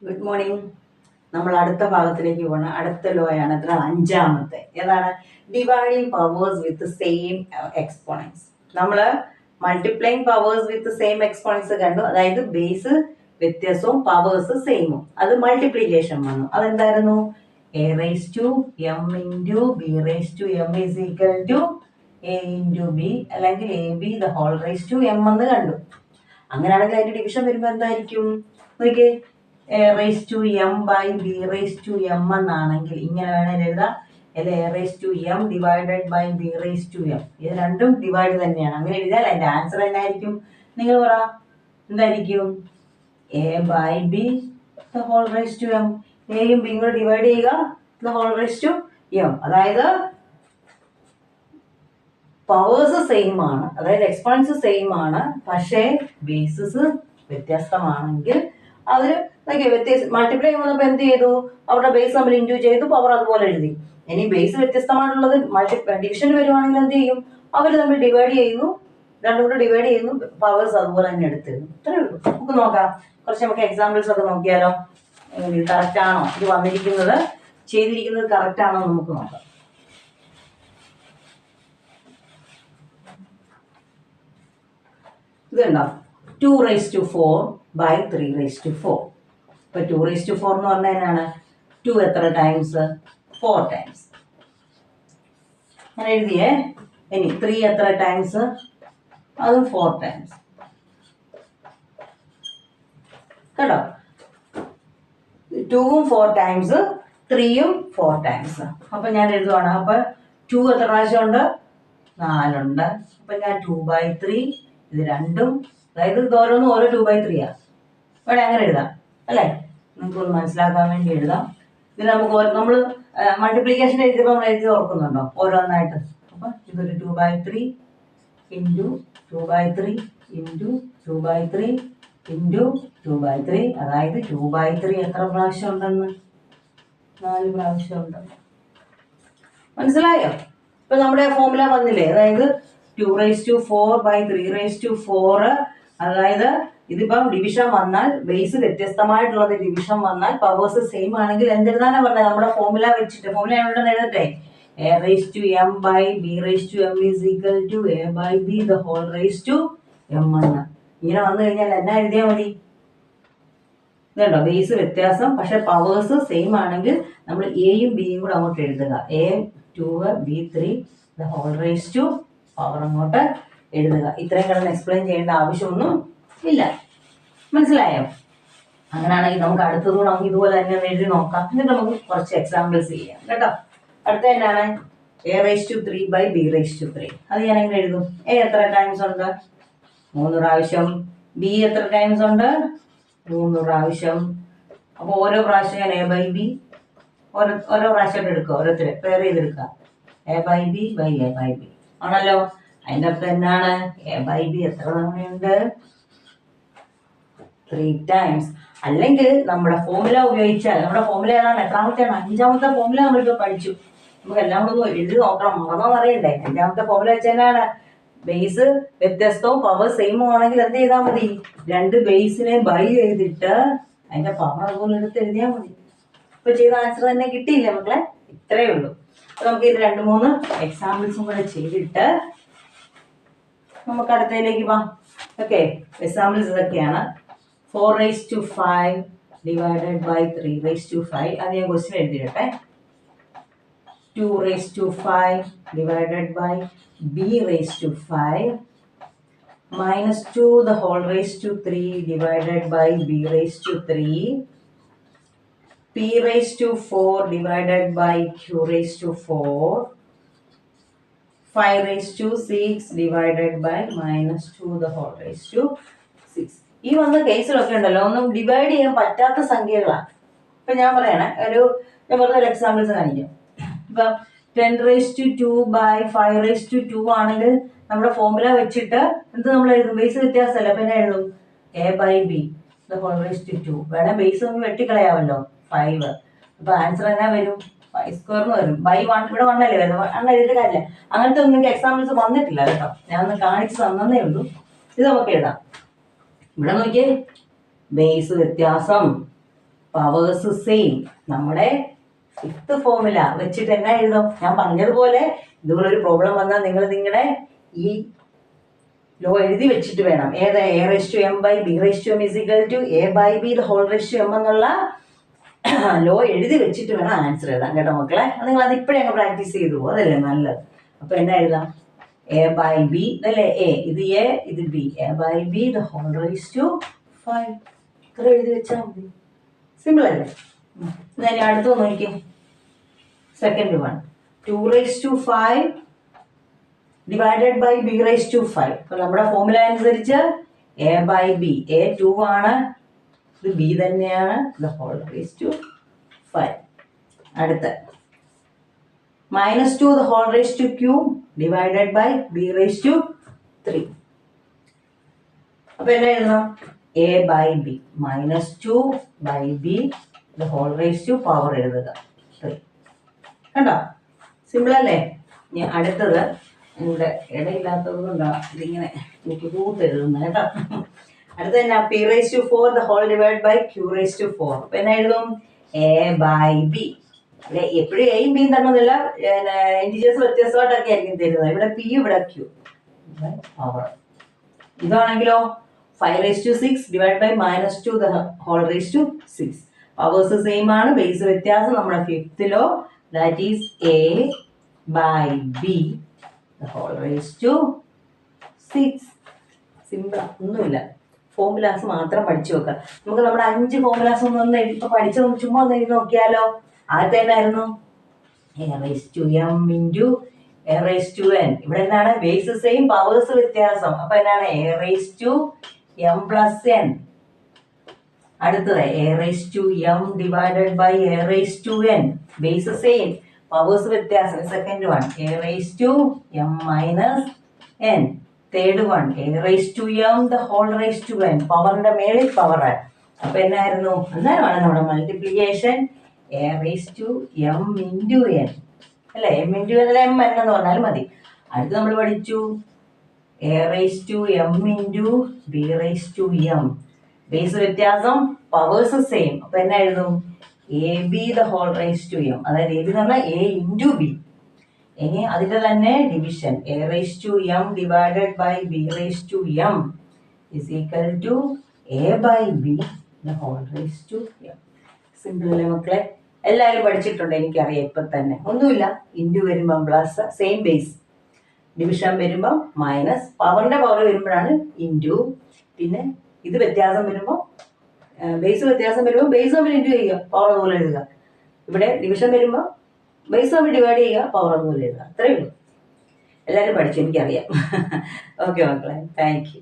Good morning. നമ്മൾ അടുത്ത ഭാഗത്തിലേക്ക് പോകണം. അടുത്ത ലോ ആണ് എത്ര? അഞ്ചാമത്തെ. ഏതാണ്? Dividing powers with same exponents. നമ്മൾ multiplying powers with same exponents കണ്ടു. അതായത് ബേസ് വ്യത്യാസവും പവേഴ്സ് സെയിമും. അത് മൾട്ടിപ്ലിക്കേഷൻ വന്നു. അതെന്തായിരുന്നു? a raised to m into b raised to m is equal to a into b അല്ലെങ്കിൽ a b the whole raised to m എന്ന് കണ്ടു. അങ്ങനെയാണെങ്കിൽ അതിന്റെ ഡിവിഷൻ വരുമ്പോൾ എന്തായിരിക്കും? നോക്കിയേ, a raised to m by b raised to m എന്നാണെങ്കിൽ ഇങ്ങനെ വേണേൽ എഴുതാം. അല്ലെ a raised to m divided by b raised to m. ഇത് രണ്ടും ഡിവൈഡ് തന്നെയാണ്. അങ്ങനെ എഴുതിയാൽ അതിന്റെ ആൻസർ എന്നായിരിക്കും? നിങ്ങൾ പറ, എന്തായിരിക്കും? a by b the whole raised to m. എയും ബിയും കൂടെ ഡിവൈഡ് ചെയ്യുക, the whole raised to m. അതായത് പവേഴ്സ് സെയിം ആണ്, അതായത് എക്സ്പോണൻസ് സെയിം ആണ്, പക്ഷേ ബേസിസ് വ്യത്യസ്തമാണെങ്കിൽ അതിന് വ്യത്യാസം മൾട്ടിപ്ലൈ ചെയ്യുമ്പോൾ എന്ത് ചെയ്തു? അവരുടെ ബേസ് നമ്മൾ ഇൻഡ്യൂ ചെയ്തു, പവർ അതുപോലെ എഴുതി. ഇനി ബേസ് വ്യത്യസ്തമായിട്ടുള്ളത് ഡിവിഷൻ വരുവാണെങ്കിൽ എന്ത് ചെയ്യും? അവർ തമ്മിൽ ഡിവൈഡ് ചെയ്യുന്നു, രണ്ടും കൂടെ ഡിവൈഡ് ചെയ്യുന്നു, പവേഴ്സ് അതുപോലെ തന്നെ എടുത്തിരുന്നു. ഇത്രയേ ഉള്ളൂ. നമുക്ക് നോക്കാം, കുറച്ച് നമുക്ക് എക്സാമ്പിൾസ് ഒക്കെ നോക്കിയാലോ. ഇത് കറക്റ്റ് ആണോ? ഇത് വന്നിരിക്കുന്നത് ചെയ്തിരിക്കുന്നത് കറക്റ്റ് ആണോ നമുക്ക് നോക്കാം. ഇതുണ്ടോ? 2 raised to 4 by 3 raised to 4. ഇപ്പൊ 2 raised to 4 എന്ന് പറഞ്ഞാൽ എന്നാണ്? 2 എത്ര ടൈംസ്? 4 ടൈംസ്. ഞാൻ എഴുതിയേ. ഇനി 3 എത്ര ടൈംസ്? അതും 4 ടൈംസ്. കേട്ടോ? 2ഉം 4 ടൈംസ്, 3യും 4 ടൈംസ്. അപ്പൊ ഞാൻ എഴുതുവാണ്. അപ്പൊ 2 എത്ര പ്രാവശ്യം ഉണ്ട്? 4 ഉണ്ട്. അപ്പൊ ഞാൻ 2/3, ഇത് രണ്ടും, അതായത് ഇത് ഓരോന്നും ഓരോ 2/3 ആ. ഇവിടെ അങ്ങനെ എഴുതാം അല്ലേ? നിങ്ങൾക്കൊന്ന് മനസ്സിലാക്കാൻ വേണ്ടി എഴുതാം. ഇതിൽ നമുക്ക് നമ്മൾ മൾട്ടിപ്ലിക്കേഷൻ എഴുതിയപ്പോൾ നമ്മൾ എഴുതി ഓർക്കുന്നുണ്ടോ ഓരോന്നായിട്ട്? അപ്പൊ ഇതൊരു 2/3 ഇൻറ്റു 2/3 ഇൻറ്റു 2/3 ഇൻറ്റു 2/3. അതായത് 2/3 എത്ര പ്രാവശ്യം ഉണ്ടെന്ന്? 4 പ്രാവശ്യം ഉണ്ട്. മനസ്സിലായോ? ഇപ്പൊ നമ്മുടെ ഫോർമുല വന്നില്ലേ? അതായത് 2 raised to 4 by 3 raised to 4. അതായത് ഇതിപ്പം ഡിവിഷൻ വന്നാൽ, ബേസ് വ്യത്യസ്തമായിട്ടുള്ളത് ഡിവിഷൻ വന്നാൽ, പവേഴ്സ് സെയിം ആണെങ്കിൽ എന്തെഴുതാനാ പറഞ്ഞത്? നമ്മുടെ ഫോർമുല വെച്ചിട്ട്, ഫോർമുല എവിടെ എഴുതട്ടെ? a raised to m by b raised to m is equal to a by b the whole raised to m എന്ന്. ഇങ്ങനെ വന്നു കഴിഞ്ഞാൽ എന്നാ എഴുതിയാൽ മതി? ഇതുണ്ടോ? ബേസ് വ്യത്യാസം, പക്ഷെ പവേഴ്സ് സെയിം ആണെങ്കിൽ നമ്മൾ എയും ബിയും കൂടെ അങ്ങോട്ട് എഴുതുക. a2 b3 the whole raised to power അങ്ങോട്ട് എഴുതുക. ഇത്രയും കിടന്ന് എക്സ്പ്ലെയിൻ ചെയ്യേണ്ട ആവശ്യമൊന്നും ഇല്ല. മനസ്സിലായോ? അങ്ങനെയാണെങ്കിൽ നമുക്ക് അടുത്തതുകൂടെ നമുക്ക് ഇതുപോലെ തന്നെ എഴുതി നോക്കാം. എന്നിട്ട് നമുക്ക് കുറച്ച് എക്സാമ്പിൾസ് ചെയ്യാം കേട്ടോ. അടുത്ത തന്നെയാണ് a raised to 3 by b raised to 3. അത് ഞാൻ എങ്ങനെ എഴുതും? a എത്ര ടൈംസ് ഉണ്ട്? 3 പ്രാവശ്യം. b എത്ര ടൈംസ് ഉണ്ട്? 3 പ്രാവശ്യം. അപ്പൊ ഓരോ പ്രാവശ്യം ഞാൻ a by b ഓരോ പ്രാവശ്യം എടുക്കുക, ഓരോരുത്തരെ പെയർ ചെയ്തെടുക്കുക. a by b by a by b ആണല്ലോ. അതിൻ്റെ അർത്ഥം എന്താണ്? a by b എത്ര തവണയുണ്ട്? 3 ടൈംസ്. അല്ലെങ്കിൽ നമ്മുടെ ഫോർമുല ഉപയോഗിച്ചാൽ, നമ്മുടെ ഫോർമുല ഏതാണ്? എത്രാമത്തെയാണ്? 5ാമത്തെ ഫോർമുല നമ്മളിപ്പോൾ പഠിച്ചു. നമുക്ക് എല്ലാം കൂടെ ഒന്ന് എഴുതി നോക്കണം, മറന്നോന്ന് അറിയണ്ടേ? 5ാമത്തെ ഫോർമുല വെച്ചാൽ എന്താണ്? ബേസ് വ്യത്യസ്തവും പവർ സെയിമും ആണെങ്കിൽ എന്ത് ചെയ്താൽ മതി? 2 ബേസിനെ ബൈ ചെയ്തിട്ട് അതിന്റെ പവർ അതുപോലെ എടുത്ത് എഴുതിയാൽ മതി. ഇപ്പൊ ചെയ്ത ആൻസർ തന്നെ കിട്ടിയില്ലേ മക്കളെ? ഇത്രയേ ഉള്ളൂ. അപ്പൊ നമുക്ക് ഇത് 2-3 എക്സാമ്പിൾസും കൂടെ ചെയ്തിട്ട് നമുക്ക് അടുത്തതിലേക്ക് പോവാം. ഓക്കെ, എക്സാമ്പിൾസ് ഇതൊക്കെയാണ്. 4 raised to 5 divided by 3 raised to 5. അത് ഞാൻ question എഴുതിയിട്ടെ. 2 raised to 5 divided by b raised to 5 minus 2 the whole raised to 3 divided by b raised to 3 p raised to 4 divided by q raised to 4 5 raised to 6 divided by minus 2 the whole raised to 6. ഈ വന്ന കേസിലൊക്കെ ഉണ്ടല്ലോ, ഒന്നും divide ചെയ്യാൻ പറ്റാത്ത സംഖ്യകളാണ്. ഇപ്പൊ ഞാൻ പറയണേ, ഞാൻ വെറുതെ ഒരു എക്സാമ്പിൾസ് കാണിക്കാം. ഇപ്പൊ 10 raised to 2 by 5 raised to 2 ആണെങ്കിൽ നമ്മുടെ ഫോർമുല വെച്ചിട്ട് എന്ത് നമ്മൾ എഴുതും? ബേസ് വ്യത്യാസമല്ല. അപ്പൊ എന്നാ എഴുതും? a by b the whole raised to 2. വേണേ ബേസ് ഒന്ന് വെട്ടിക്കളയാമല്ലോ, 5. അപ്പൊ ആൻസർ എന്നാ വരും? 5² വരും. ബൈ 1, ഇവിടെ 1 അല്ലേ വരുന്നത്? അങ്ങനെ എഴുതിയിട്ട് കാര്യമില്ല. അങ്ങനത്തെ ഒന്നും നിങ്ങൾക്ക് എക്സാമ്പിൾസ് വന്നിട്ടില്ല കേട്ടോ, ഞാൻ ഒന്ന് കാണിച്ചു തന്നേ ഉള്ളൂ. ഇത് നമുക്ക് എഴുതാം. ഇവിടെ നോക്കിയേ, ബേസ് വ്യത്യാസം, പവേഴ്സ് സെയിം. നമ്മുടെ ഫിഫ്ത്ത് ഫോർമുല വെച്ചിട്ട് എന്നാ എഴുതും? ഞാൻ പറഞ്ഞതുപോലെ ഇതുപോലെ ഒരു പ്രോബ്ലം വന്നാൽ നിങ്ങൾ നിങ്ങളുടെ ഈ ലോ എഴുതി വെച്ചിട്ട് വേണം. ഏത് a/m/b/m = a/b² എന്നുള്ള ലോ എഴുതി വെച്ചിട്ട് വേണം ആൻസർ എഴുതാൻ, കേട്ടോ മക്കളെ. നിങ്ങൾ അത് ഇപ്പോഴേ അങ്ങ് പ്രാക്ടീസ് ചെയ്തു പോകും, അതല്ലേ നല്ലത്. അപ്പൊ എന്നാ എഴുതാം? a/b അല്ലേ? a ഇത് a ഇത് b, a/b² ഇത്ര എഴുതി വെച്ചാൽ മതി. സിമ്പിൾ അല്ലേ? ഞാൻ അടുത്ത് നോക്കി. Second one 2/5 divided by b/5. അപ്പൊ നമ്മുടെ ഫോർമുല അനുസരിച്ച് a/b, a 2 ആണ്, ഇത് b തന്നെയാണ്, (5). അടുത്ത -2³ ഡിവൈഡഡ് ബൈ b/3. അപ്പൊ എന്നാ എഴുതണം? a/b -2/b പവർ എഴുതുക 3. കണ്ടോ? സിമ്പിൾ അല്ലേ? ഇനി അടുത്തത് ഇവിടെ ഇടയില്ലാത്തത് കൊണ്ടാണ് ഇതിങ്ങനെ എനിക്ക് കൂട്ടെഴുതുന്നത്, കേട്ടോ. അടുത്ത എന്നാ? p/4 divide by q/4. അപ്പൊ എന്നാ എഴുതും? a/b അല്ലെ? എപ്പോഴും എയും ബിയും തരുന്നില്ല, ഇൻഡിജേഴ്സ് വ്യത്യസ്തമായിട്ടൊക്കെ ആയിരിക്കും തരുന്നത്. ഇവിടെ p ഇവിടെ q പവർ. ഇതാണെങ്കിലോ 5/6 ഡിവൈഡ് ബൈ -2⁻6. പവേഴ്സ് സെയിം ആണ്, ബേസ് വ്യത്യാസം നമ്മുടെ ഫിഫ്ത്തിലോ, ദാറ്റ് ഈസ് a/b²6. സിമ്പിൾ, ഒന്നുമില്ല. ഫോർമുലാസ് മാത്രം പഠിച്ചു വെക്കുക. നമുക്ക് നമ്മുടെ 5 ഫോർമുലാസ് ഒന്ന് ഇപ്പൊ പഠിച്ചതൊന്ന് ചുമ്മാ ഒന്ന് എഴുതി നോക്കിയാലോ? ആദ്യത്തെ എന്നായിരുന്നു? a/m × ഇവിടെ എന്താണ്? ബേസ് സെയിം, പവേഴ്സ് വ്യത്യാസം. അപ്പൊ എന്താണ്? a/m+n. അടുത്തത് a/m divided by a/n. Base same, powers വ്യത്യാസം. Second one a/m−n. Third one a/m²n. പവറിന്റെ മേളിൽ പവർ. അപ്പൊ എന്നായിരുന്നു? അന്നേരമാണ് നമ്മുടെ മൾട്ടിപ്ലിക്കേഷൻ a/m × n അല്ലെ? m × n അല്ല, m n എന്ന് പറഞ്ഞാലും മതി. അടുത്ത് നമ്മൾ പഠിച്ചു a/m × b/m. ബേസ് വ്യത്യാസം, പവേഴ്സ് സെയിം. അപ്പൊ എന്നാ എഴുതും? a/b². അതായത് a എന്ന് പറഞ്ഞാൽ a × b. ഇനി അതിന്റെ തന്നെ division a/m divided by b/m = a/b². Simple അല്ലേ മക്കളെ? എല്ലാവരും പഠിച്ചിട്ടുണ്ട്, എനിക്കറിയാം ഇപ്പൊ തന്നെ. ഒന്നുമില്ല, ഇൻറ്റു വരുമ്പം പ്ലസ്, സെയിം ബേസ്. ഡിവിഷൻ വരുമ്പം മൈനസ്, പവറിന്റെ പവർ വരുമ്പോഴാണ് ഇൻറ്റു. പിന്നെ ഇത് വ്യത്യാസം വരുമ്പോൾ, ബേസ് വ്യത്യാസം വരുമ്പോൾ ബേസ് തമ്മിൽ ഇൻറ്റു ചെയ്യുക, പവർ അതുപോലെ എഴുതുക. ഇവിടെ ഡിവിഷൻ വരുമ്പോൾ ബേസ് തമ്മിൽ ഡിവൈഡ് ചെയ്യുക, പവർ അതുപോലെ എഴുതുക. അത്രയേ ഉള്ളൂ. എല്ലാവരും പഠിച്ചു, എനിക്കറിയാം. ഓക്കെ മക്കളെ, താങ്ക് യു.